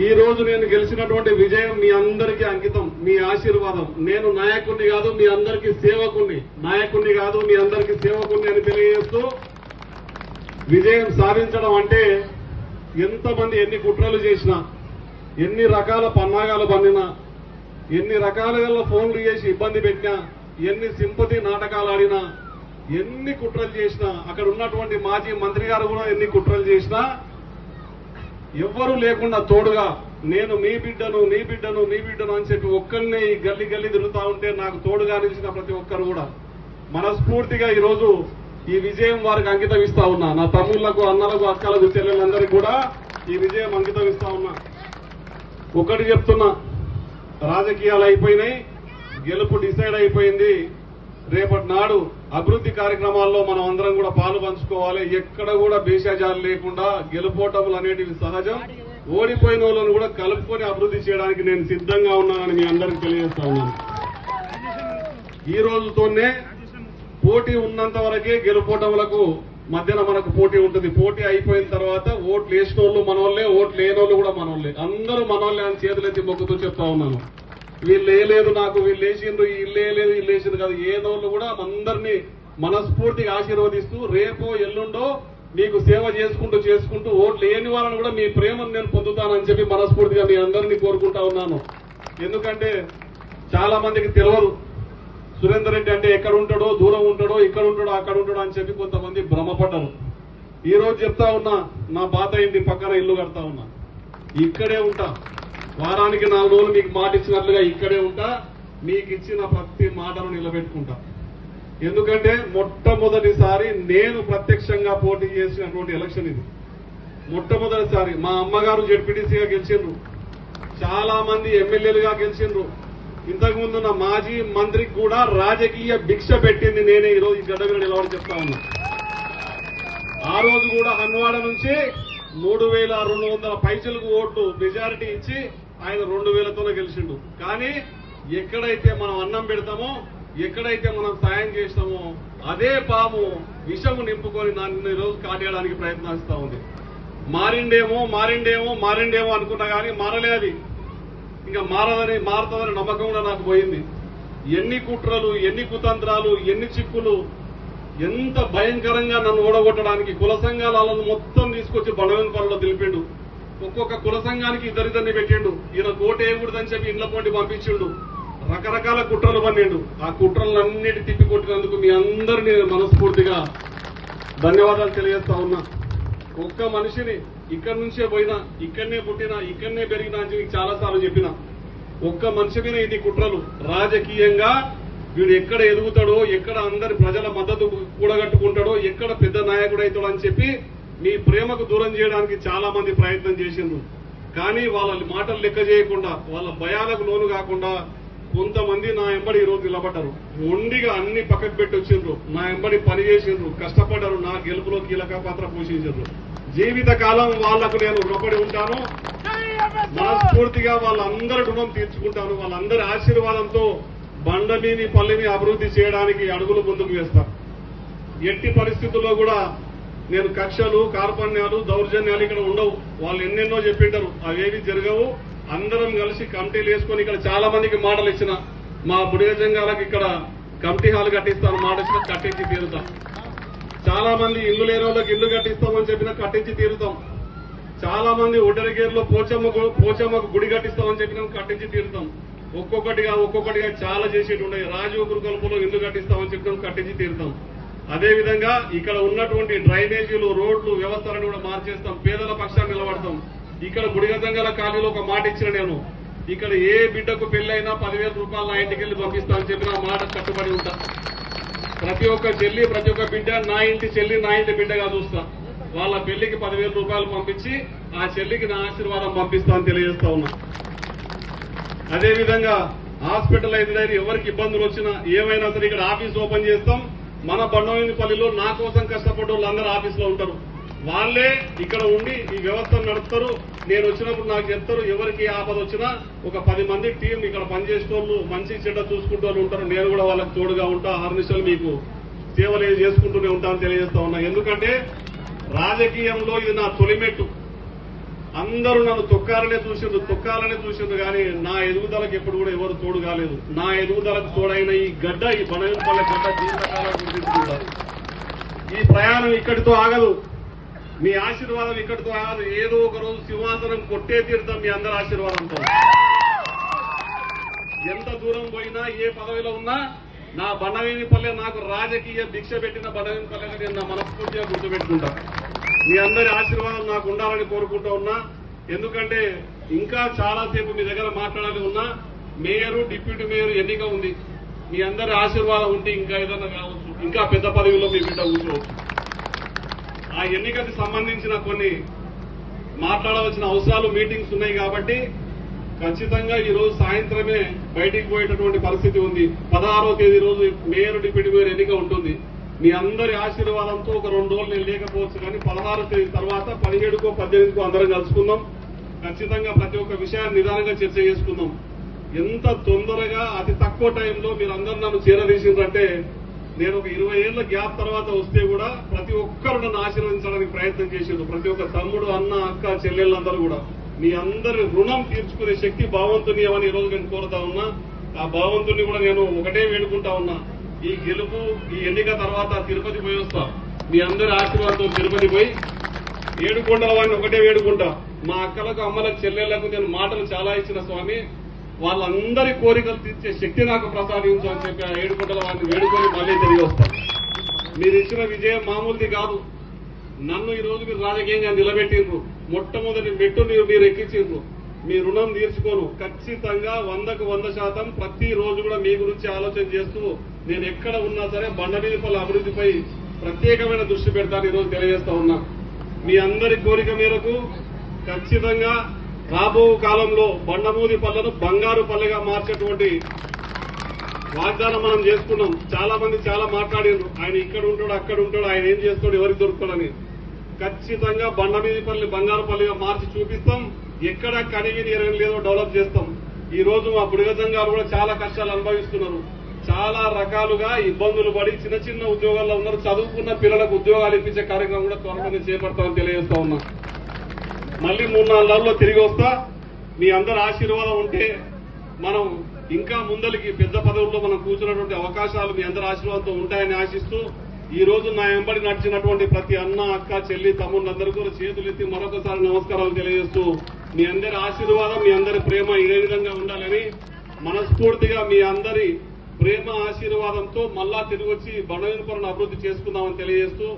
ఈ రోజు నేను గెలిచినటువంటి విజయం మీ అందరికీ అంకితం, మీ ఆశీర్వాదం. నేను నాయకుడిని కాదు, మీ అందరికీ సేవకుణ్ణి, నాయకుడిని కాదు, మీ అందరికీ సేవకుణ్ణి అని తెలియజేస్తూ, విజయం సాధించడం అంటే ఎంతమంది ఎన్ని కుట్రలు చేసినా, ఎన్ని రకాల పన్నాగాలు పన్నినా, ఎన్ని రకాలుగా ఫోన్లు చేసి ఇబ్బంది పెట్టినా, ఎన్ని సింపతి నాటకాలు ఆడినా, ఎన్ని కుట్రలు చేసినా, అక్కడ ఉన్నటువంటి మాజీ మంత్రి గారు కూడా ఎన్ని కుట్రలు చేసినా ఎవ్వరూ లేకుండా తోడుగా నేను మీ బిడ్డను నీ బిడ్డను నీ బిడ్డను అని చెప్పి ఒక్కరినే ఈ గల్లీ గల్లీ తిరుగుతా ఉంటే నాకు తోడుగా నిలిచిన ప్రతి ఒక్కరు కూడా మనస్ఫూర్తిగా ఈరోజు ఈ విజయం వారికి అంకితం ఇస్తా ఉన్నా. నా తమ్ముళ్లకు, అన్నలకు, అక్కలకు, చెల్లెలందరికీ కూడా ఈ విజయం అంకితం ఇస్తా ఉన్నా. ఒకటి చెప్తున్నా, రాజకీయాలు అయిపోయినాయి, గెలుపు డిసైడ్ అయిపోయింది. రేపటి నాడు అభివృద్ధి కార్యక్రమాల్లో మనం అందరం కూడా పాలు పంచుకోవాలి. ఎక్కడ కూడా భేషజాలు లేకుండా గెలుపోటములు అనేటివి సహజం. ఓడిపోయిన వాళ్ళను కూడా కలుపుకొని అభివృద్ధి చేయడానికి నేను సిద్ధంగా ఉన్నానని మీ అందరికీ తెలియజేస్తా ఉన్నాను. ఈ రోజుతోనే పోటీ ఉన్నంత వరకే గెలుపోటములకు మధ్యన మనకు పోటీ ఉంటుంది. పోటీ అయిపోయిన తర్వాత ఓట్లు వేసిన వాళ్ళు మనోళ్లే, ఓట్లు లేనోళ్ళు కూడా మనోళ్లే. అందరూ మనోళ్లే అని చేతులెత్తి మొక్కుతూ చెప్తా ఉన్నాను. వీళ్ళు వేయలేదు, నాకు వీళ్ళు వేసిండ్రు, వీళ్ళు వేయలేదు, వీళ్ళు వేసిండ్రు కాదు. ఏదోళ్ళు కూడా అందరినీ మనస్ఫూర్తిగా ఆశీర్వదిస్తూ రేపో ఎల్లుండో మీకు సేవ చేసుకుంటూ ఓట్లు లేని వాళ్ళని కూడా మీ ప్రేమను నేను పొందుతానని చెప్పి మనస్ఫూర్తిగా మీ అందరినీ కోరుకుంటా ఉన్నాను. ఎందుకంటే చాలా మందికి తెలియదు సురేందర్ రెడ్డి అంటే ఎక్కడ ఉంటాడో, దూరం ఉంటాడో, ఇక్కడ ఉంటాడో, అక్కడ ఉంటాడో అని చెప్పి కొంతమంది భ్రమపడ్డారు. ఈ రోజు చెప్తా ఉన్నా, నా పాత ఇంటి పక్కన ఇల్లు కడతా ఉన్నా, ఇక్కడే ఉంటా. వారానికి 4 రోజులు మీకు మాట ఇచ్చినట్లుగా ఇక్కడే ఉంటా. మీకు ఇచ్చిన ప్రతి మాటను నిలబెట్టుకుంటా. ఎందుకంటే మొట్టమొదటిసారి నేను ప్రత్యక్షంగా పోటీ చేసినటువంటి ఎలక్షన్ ఇది. మొట్టమొదటిసారి మా అమ్మగారు జెడ్పీటీసీగా గెలిచిండ్రు, చాలా మంది ఎమ్మెల్యేలుగా గెలిచిండ్రు. ఇంతకుముందు నా మాజీ మంత్రికి కూడా రాజకీయ భిక్ష పెట్టింది నేనే. ఈరోజు ఈ గడ్డ మీద నిలబడి చెప్తా ఉన్నా. ఆ రోజు కూడా హన్వాడ నుంచి 3200 పైసలకు ఓట్లు మెజారిటీ ఇచ్చి ఆయన 2000తోనే గెలిచిండు. కానీ ఎక్కడైతే మనం అన్నం పెడతామో, ఎక్కడైతే మనం సాయం చేస్తామో అదే పాము విషము నింపుకొని నన్ను ఈరోజు కాటేయడానికి ప్రయత్నిస్తా ఉంది. మారిండేమో అనుకున్నా కానీ మారలే. అది ఇంకా మారుతుందని నమ్మకం కూడా నాకు పోయింది. ఎన్ని కుట్రలు, ఎన్ని కుతంత్రాలు, ఎన్ని చిక్కులు, ఎంత భయంకరంగా నన్ను ఓడగొట్టడానికి కుల సంఘాలను మొత్తం తీసుకొచ్చి బండవేంపల్లిలో తెలిపిండు. ఒక్కొక్క కుల సంఘానికి ఇద్దరిద్దరిని పెట్టిండు. ఈయన కోట వేయకూడదని చెప్పి ఇండ్ల పోటీ పంపించిండు. రకరకాల కుట్రలు పన్నిండు. ఆ కుట్రలన్నిటి తిప్పి కొట్టినందుకు మీ అందరినీ మనస్ఫూర్తిగా ధన్యవాదాలు తెలియజేస్తా ఉన్నా. ఒక్క మనిషిని ఇక్కడి నుంచే పోయినా, ఇక్కడనే పుట్టినా, ఇక్కడనే పెరిగినా అని చెప్పి చాలాసార్లు చెప్పిన, ఒక్క మనిషి మీద ఇది కుట్రలు. రాజకీయంగా వీడు ఎక్కడ ఎదుగుతాడో, ఎక్కడ అందరి ప్రజల మద్దతు కూడగట్టుకుంటాడో, ఎక్కడ పెద్ద నాయకుడు అవుతాడో అని చెప్పి మీ ప్రేమకు దూరం చేయడానికి చాలా మంది ప్రయత్నం చేసిండ్రు. కానీ వాళ్ళ మాటలు లెక్క చేయకుండా, వాళ్ళ భయాలకు లోను కాకుండా కొంతమంది నా ఎంబడి ఈరోజు నిలబడ్డారు. మొండిగా అన్ని పక్కకు పెట్టి వచ్చిండ్రు. నా ఎంబడి పని చేసిండ్రు, కష్టపడ్డారు, నా గెలుపులో కీలక పాత్ర పోషించారు. జీవిత కాలం వాళ్లకు నేను రుణపడి ఉంటాను. మనస్ఫూర్తిగా వాళ్ళందరి రుణం తీర్చుకుంటాను. వాళ్ళందరి ఆశీర్వాదంతో బండమీని పల్లిని అభివృద్ధి చేయడానికి అడుగులు ముందుకు వేస్తా. ఎట్టి పరిస్థితుల్లో కూడా నేను కక్షలు, కార్పణ్యాలు, దౌర్జన్యాలు ఇక్కడ ఉండవు. వాళ్ళు ఎన్నెన్నో చెప్పింటారు, అవేవి జరగవు. అందరం కలిసి కమిటీలు వేసుకొని ఇక్కడ చాలా మందికి మాటలు ఇచ్చిన, మా బుడిగజంగాలకు ఇక్కడ కమిటీ హాల్ కట్టిస్తాను మాట ఇచ్చిన, కట్టించి తీరుతాం. చాలా మంది ఇల్లు లేని వాళ్ళకి ఇల్లు కట్టిస్తామని చెప్పినా కట్టించి తీరుతాం. చాలా మంది ఒడ్డరిగేరులో పోచమ్మకు గుడి కట్టిస్తామని చెప్పినా కట్టించి తీరుతాం. ఒక్కొక్కటిగా చాలా చేసేటి ఉన్నాయి. రాజీవ్ గురుకల్పంలో ఇల్లు కట్టిస్తామని చెప్పినాం, కట్టించి తీరుతాం. అదేవిధంగా ఇక్కడ ఉన్నటువంటి డ్రైనేజీలు, రోడ్లు వ్యవస్థలను కూడా మార్చేస్తాం. పేదల పక్షాన్ని నిలబడతాం. ఇక్కడ బుడిగజంగాల కాలనీలో ఒక మాట ఇచ్చిన నేను, ఇక్కడ ఏ బిడ్డకు పెళ్లైనా 10,000 రూపాయలు నా ఇంటికి వెళ్ళి పంపిస్తానని చెప్పిన మాట కట్టుబడి ఉంటా. ప్రతి ఒక్క చెల్లి, ప్రతి ఒక్క బిడ్డ నా ఇంటి చెల్లి, నా ఇంటి బిడ్డగా చూస్తా. వాళ్ళ పెళ్లికి 10,000 రూపాయలు పంపించి ఆ చెల్లికి నా ఆశీర్వాదం పంపిస్తానని తెలియజేస్తా ఉన్నా. అదేవిధంగా హాస్పిటలైజ్ అయిన ఎవరికి ఇబ్బందులు వచ్చినా ఏమైనా సరే ఇక్కడ ఆఫీస్ ఓపెన్ చేస్తాం. మన బండవేనిపల్లిలో నా కోసం కష్టపడ్డ వాళ్ళందరూ ఆఫీసులో ఉంటారు. వాళ్ళే ఇక్కడ ఉండి ఈ వ్యవస్థను నడుపుతారు. నేను వచ్చినప్పుడు నాకు చెప్తారు, ఎవరికి ఆపద వచ్చినా ఒక 10 మంది టీం ఇక్కడ పనిచేసేటోళ్ళు, మంచి చెడ్డ చూసుకుంటూ ఉంటారు. నేను కూడా వాళ్ళకి తోడుగా ఉంటా. 6 నిమిషాలు మీకు సేవలు చేసుకుంటూనే ఉంటానని తెలియజేస్తా ఉన్నా. ఎందుకంటే రాజకీయంలో ఇది నా తొలిమెట్టు. అందరూ నన్ను తొక్కాలనే చూసిండ్రు కానీ నా ఎదుగుదలకు ఎప్పుడు కూడా ఎవరు తోడు కాలేదు. నా ఎదుగుదలకు తోడైన ఈ గడ్డ, ఈ బనగనపల్లె గడ్డ జీవితకాలం గుర్తించుకుంటారు. ఈ ప్రయాణం ఇక్కడితో ఆగదు. మీ ఆశీర్వాదం ఇక్కడితో ఆగదు. ఏదో ఒక రోజు సింహాసనం కొట్టే తీరుతాం మీ అందరి ఆశీర్వాదంతో. ఎంత దూరం పోయినా, ఏ పదవిలో ఉన్నా, నా బండవేనిపల్లె నాకు రాజకీయ భిక్ష పెట్టిన బండవేనిపల్లెగా నేను నా మనస్ఫూర్తిగా గుర్తుపెట్టుకుంటా. మీ అందరి ఆశీర్వాదం నాకు ఉండాలని కోరుకుంటూ ఉన్నా. ఎందుకంటే ఇంకా చాలాసేపు మీ దగ్గర మాట్లాడాలి ఉన్నా. మేయరు, డిప్యూటీ మేయర్ ఎన్నిక ఉంది. మీ అందరి ఆశీర్వాదం ఉంటే ఇంకా ఏదైనా కావచ్చు, ఇంకా పెద్ద పదవిలో మీ బిడ్డ కూర్చోవచ్చు. ఆ ఎన్నికకి సంబంధించిన కొన్ని మాట్లాడవలసిన అవసరాలు, మీటింగ్స్ ఉన్నాయి కాబట్టి ఖచ్చితంగా ఈ రోజు సాయంత్రమే బయటికి పోయేటటువంటి పరిస్థితి ఉంది. 16వ తేదీ రోజు మేయర్, డిప్యూటీ మేయర్ ఎన్నిక ఉంటుంది. మీ అందరి ఆశీర్వాదంతో ఒక 2 రోజులు నేను లేకపోవచ్చు కానీ 16వ తేదీ తర్వాత 17కో 18కో అందరం కలుసుకుందాం. ఖచ్చితంగా ప్రతి ఒక్క విషయాన్ని నిదానంగా చర్చ చేసుకుందాం. ఎంత తొందరగా అతి తక్కువ టైంలో మీరందరూ నన్ను చేరదీసిందంటే, నేను ఒక 20 ఏళ్ల గ్యాప్ తర్వాత వస్తే కూడా ప్రతి ఒక్కరు నన్ను ఆశీర్వదించడానికి ప్రయత్నం చేసిండ్రు. ప్రతి ఒక్క తమ్ముడు, అన్న, అక్క, చెల్లెళ్ళందరూ కూడా మీ అందరి రుణం తీర్చుకునే శక్తి భగవంతుని ఏమని ఈ రోజు నేను కోరుతా ఉన్నా. ఆ భగవంతుని కూడా నేను ఒకటే వేడుకుంటా ఉన్నా. ఈ గెలుపు, ఈ ఎన్నిక తర్వాత తిరుపతి పోయి వస్తా. మీ అందరి ఆశీర్వాదంతో తిరుపతి పోయి ఏడుకొండల వాడిని ఒకటే వేడుకుంటా. మా అక్కలకు, అమ్మలకు, చెల్లెళ్లకు నేను మాటలు చాలా ఇచ్చిన స్వామి, వాళ్ళందరి కోరికలు తీర్చే శక్తి నాకు ప్రసాదించు అని చెప్పి ఆ ఏడుకొండల వాడిని వేడుకొని మళ్లీ తిరిగి వస్తాం. మీరు ఇచ్చిన విజయం మామూలుది కాదు. నన్ను ఈ రోజు మీరు రాజకీయంగా నిలబెట్టిండ్రు. మొట్టమొదటి మెట్టు మీరు ఎక్కించిండ్రు. మీ రుణం తీర్చుకోను. ఖచ్చితంగా 100కు 100% ప్రతి రోజు కూడా మీ గురించి ఆలోచన చేస్తూ నేను ఎక్కడ ఉన్నా సరే బండమీదపల్లి అభివృద్ధిపై ప్రత్యేకమైన దృష్టి పెడతాను ఈ రోజు తెలియజేస్తా ఉన్నా. మీ అందరి కోరిక మేరకు ఖచ్చితంగా రాబో కాలంలో బండమూదిపల్లెను బంగారు పల్లెగా మార్చేటువంటి వాగ్దానం మనం చేసుకున్నాం. చాలా మంది చాలా మాట్లాడారు. ఆయన ఇక్కడ ఉంటాడు, అక్కడ ఉంటాడు, ఆయన ఏం చేస్తాడు, ఎవరికి దొరుకుతాడని. ఖచ్చితంగా బండమీదిపల్లి బంగారు పల్లెగా మార్చి చూపిస్తాం. ఎక్కడ కనివిని ఎరగని లేదో డెవలప్ చేస్తాం. ఈ రోజు మా బుడిగ సంఘాలు కూడా చాలా కష్టాలు అనుభవిస్తున్నారు. చాలా రకాలుగా ఇబ్బందులు పడి చిన్న చిన్న ఉద్యోగాల్లో ఉన్నారు. చదువుకున్న పిల్లలకు ఉద్యోగాలు ఇప్పించే కార్యక్రమం కూడా త్వరగా చేపడతామని తెలియజేస్తా ఉన్నా. మళ్ళీ 3-4 నెలల్లో తిరిగి వస్తా. మీ అందరి ఆశీర్వాదం ఉంటే మనం ఇంకా ముందరికి పెద్ద పదవుల్లో మనం కూర్చున్నటువంటి అవకాశాలు మీ అందరి ఆశీర్వాదంతో ఉంటాయని ఆశిస్తూ, ఈ రోజు నా వెంబడి నడిచినటువంటి ప్రతి అన్న, అక్క, చెల్లి, తమ్ముళ్ళందరూ కూడా చేతులెత్తి మరొకసారి నమస్కారాలు తెలియజేస్తూ, మీ అందరి ఆశీర్వాదం, మీ అందరి ప్రేమ ఇదే విధంగా ఉండాలని మనస్ఫూర్తిగా మీ అందరి ప్రేమ ఆశీర్వాదంతో మళ్ళా తిరిగి వచ్చి బండవేనిపల్లిని అభివృద్ధి చేసుకుందామని తెలియజేస్తూ